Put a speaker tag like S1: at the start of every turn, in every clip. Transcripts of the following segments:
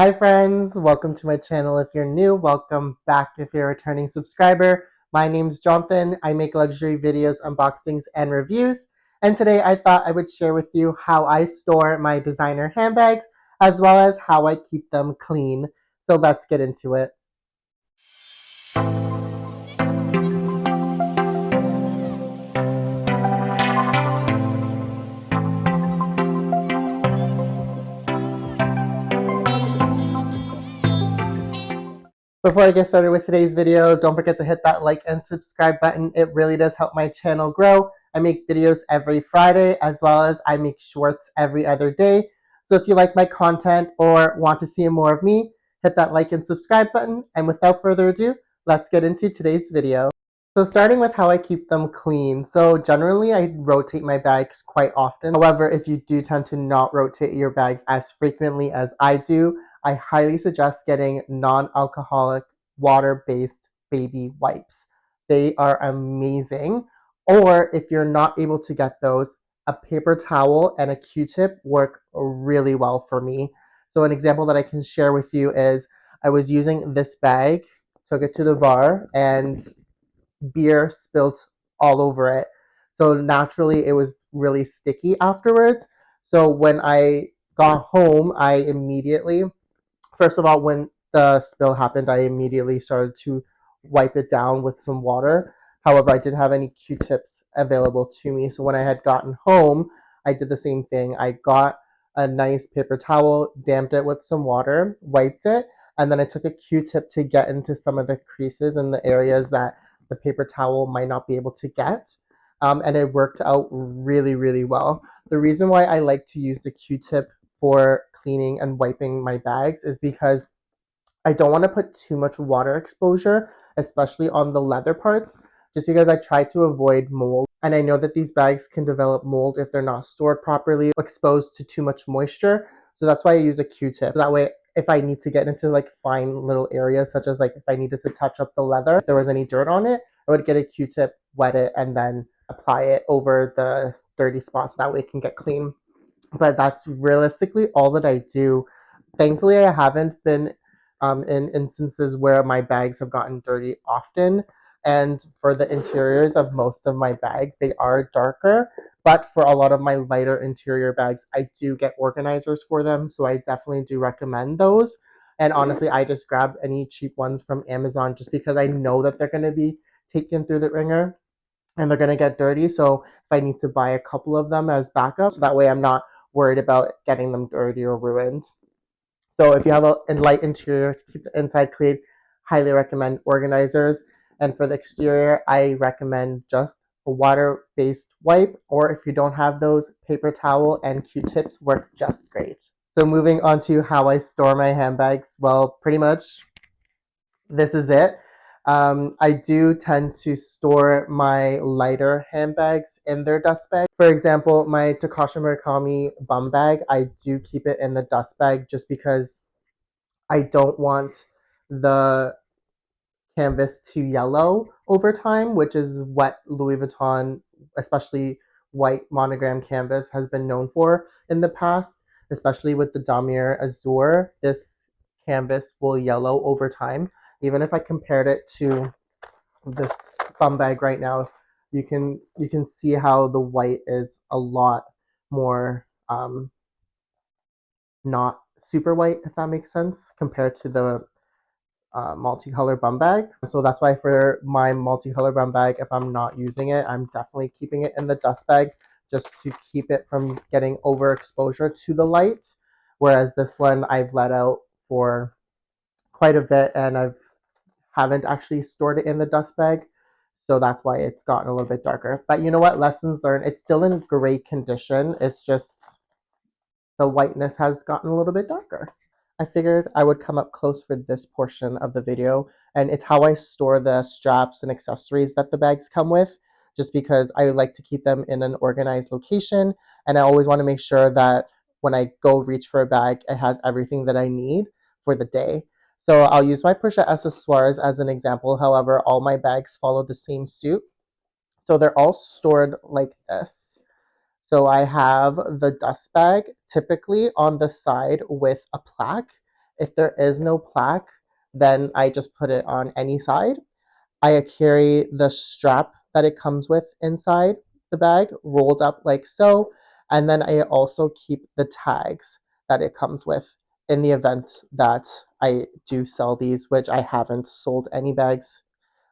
S1: Hi friends, welcome to my channel. If you're new, welcome back if you're a returning subscriber. My name's Jonathan. I make luxury videos, unboxings, and reviews. And today I thought I would share with you how I store my designer handbags as well as how I keep them clean. So let's get into it. Before I get started with today's video, don't forget to hit that like and subscribe button. It really does help my channel grow. I make videos every Friday as well as I make shorts every other day. So if you like my content or want to see more of me, hit that like and subscribe button. And without further ado, let's get into today's video. So starting with how I keep them clean. So generally I rotate my bags quite often. However, if you do tend to not rotate your bags as frequently as I do, I highly suggest getting non-alcoholic water-based baby wipes. They are amazing. Or if you're not able to get those, a paper towel and a Q-tip work really well for me. So an example that I can share with you is I was using this bag, took it to the bar, and beer spilt all over it. So naturally, it was really sticky afterwards. So when I got home, I immediately, first of all, when the spill happened, I immediately started to wipe it down with some water. However, I didn't have any Q-tips available to me. So when I had gotten home, I did the same thing. I got a nice paper towel, damped it with some water, wiped it, and then I took a Q-tip to get into some of the creases and the areas that the paper towel might not be able to get. And it worked out really, really well. The reason why I like to use the Q-tip for cleaning and wiping my bags is because I don't want to put too much water exposure, especially on the leather parts, just because I try to avoid mold. And I know that these bags can develop mold if they're not stored properly, exposed to too much moisture. So that's why I use a Q-tip. That way, if I need to get into like fine little areas, such as like if I needed to touch up the leather, if there was any dirt on it, I would get a Q-tip, wet it, and then apply it over the dirty spots. That way it can get clean. But that's realistically all that I do. Thankfully, I haven't been in instances where my bags have gotten dirty often. And for the interiors of most of my bags, they are darker. But for a lot of my lighter interior bags, I do get organizers for them. So I definitely do recommend those. And honestly, I just grab any cheap ones from Amazon just because I know that they're going to be taken through the ringer and they're going to get dirty. So if I need to buy a couple of them as backup, so that way I'm not worried about getting them dirty or ruined. So if you have a light interior to keep the inside clean, highly recommend organizers. And for the exterior, I recommend just a water-based wipe, or if you don't have those, paper towel and Q-tips work just great. So moving on to how I store my handbags, well, pretty much this is it. I do tend to store my lighter handbags in their dust bag. For example, my Takashi Murakami bum bag, I do keep it in the dust bag just because I don't want the canvas to yellow over time, which is what Louis Vuitton, especially white monogram canvas, has been known for in the past, especially with the Damier Azur. This canvas will yellow over time. Even if I compared it to this bum bag right now, you can see how the white is a lot more not super white, if that makes sense, compared to the multicolor bum bag. So that's why for my multicolor bum bag, if I'm not using it, I'm definitely keeping it in the dust bag just to keep it from getting overexposure to the light. Whereas this one I've let out for quite a bit and I haven't actually stored it in the dust bag. So that's why it's gotten a little bit darker. But you know what? Lessons learned. It's still in great condition. It's just the whiteness has gotten a little bit darker. I figured I would come up close for this portion of the video, and it's how I store the straps and accessories that the bags come with, just because I like to keep them in an organized location, and I always want to make sure that when I go reach for a bag, it has everything that I need for the day. So I'll use my Porsche accessoires as an example. However, all my bags follow the same suit. So they're all stored like this. So I have the dust bag typically on the side with a plaque. if there is no plaque, then I just put it on any side. I carry the strap that it comes with inside the bag rolled up like so. And then I also keep the tags that it comes with in the event that I do sell these, which I haven't sold any bags.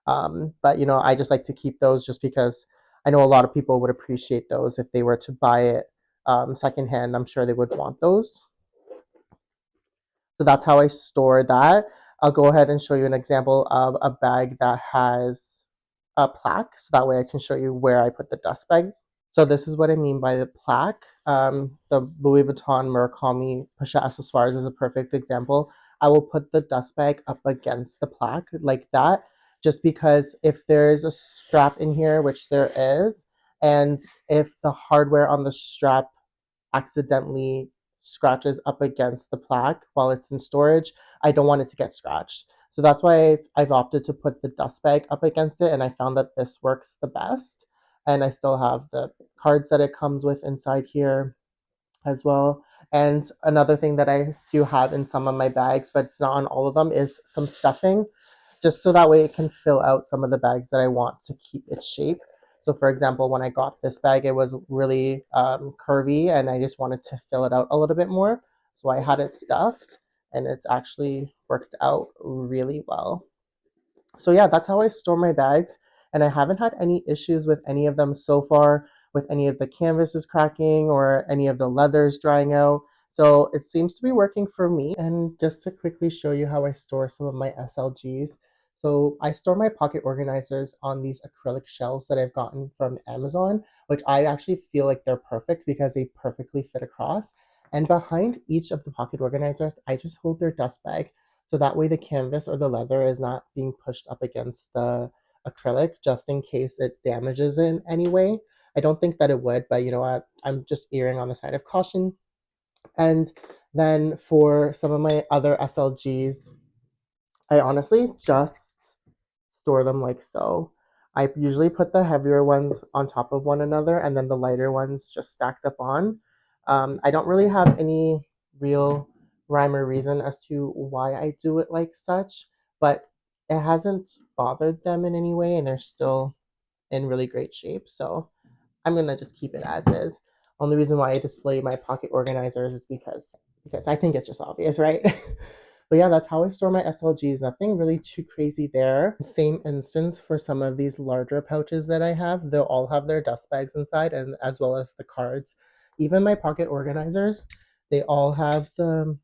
S1: But I just like to keep those just because I know a lot of people would appreciate those if they were to buy it secondhand. I'm sure they would want those. So that's how I store that. I'll go ahead and show you an example of a bag that has a plaque, so that way I can show you where I put the dust bag. So this is what I mean by the plaque. The Louis Vuitton Murakami Pochette Accessoires is a perfect example. I will put the dust bag up against the plaque like that, just because if there's a strap in here, which there is, and if the hardware on the strap accidentally scratches up against the plaque while it's in storage, I don't want it to get scratched. So that's why I've opted to put the dust bag up against it, and I found that this works the best. And I still have the cards that it comes with inside here as well. And another thing that I do have in some of my bags, but not on all of them, is some stuffing, just so that way it can fill out some of the bags that I want to keep its shape. So, for example, when I got this bag, it was really curvy and I just wanted to fill it out a little bit more. So I had it stuffed and it's actually worked out really well. So yeah, that's how I store my bags, and I haven't had any issues with any of them so far, with any of the canvases cracking or any of the leathers drying out. So it seems to be working for me. And just to quickly show you how I store some of my SLGs. So I store my pocket organizers on these acrylic shelves that I've gotten from Amazon, which I actually feel like they're perfect because they perfectly fit across. And behind each of the pocket organizers, I just hold their dust bag. So that way the canvas or the leather is not being pushed up against the acrylic just in case it damages it in any way. I don't think that it would, but I'm just erring on the side of caution. And then for some of my other SLGs, I honestly just store them like so. I usually put the heavier ones on top of one another and then the lighter ones just stacked up on. I don't really have any real rhyme or reason as to why I do it like such, but it hasn't bothered them in any way and they're still in really great shape. So I'm gonna just keep it as is. Only reason why I display my pocket organizers is because I think it's just obvious, right? But yeah, that's how I store my SLGs. Nothing really too crazy there. Same instance for some of these larger pouches that I have. They'll all have their dust bags inside, and as well as the cards. Even my pocket organizers, they all have the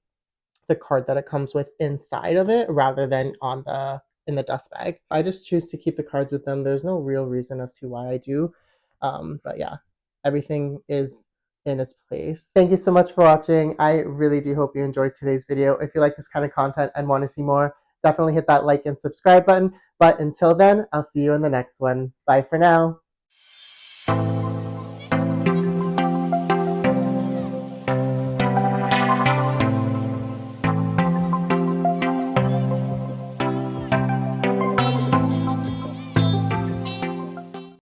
S1: card that it comes with inside of it rather than on the in the dust bag. I just choose to keep the cards with them. There's no real reason as to why I do. But yeah, everything is in its place. Thank you so much for watching. I really do hope you enjoyed today's video. If you like this kind of content and want to see more, definitely hit that like and subscribe button. But until then, I'll see you in the next one. Bye for now.